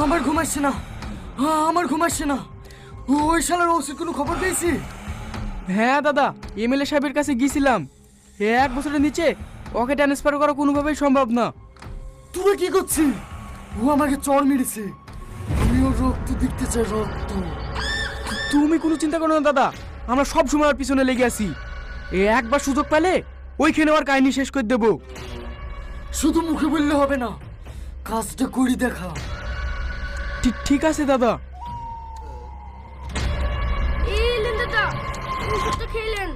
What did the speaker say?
আমার ঘুম আসছে না, আমার ঘুম আসছে না। ওই শালার ওষুধ কোনো খবর পেয়েছি? হ্যাঁ দাদা, এমএলএ সাহেবের কাছে গিয়েছিলাম। 1 বছরের নিচে ওকে ট্রান্সফার করা কোনোভাবেই সম্ভব না। তুই কি করছিস? ও আমাকে চড় মেরেছে, আমি ওর রক্ত দেখতে চাই, রক্ত। তুমি কোনো চিন্তা করো না দাদা, আমরা সব সময় ওর পিছনে লেগে আছি। একবার সুযোগ পেলে ওইখানে ওর কাহিনী শেষ করে দেবো। শুধু মুখে বললে হবে না, কাজটা করি দেখা। ঠিক আছে দাদা। এই লেন দাদা, ওষুধটা খেলেন।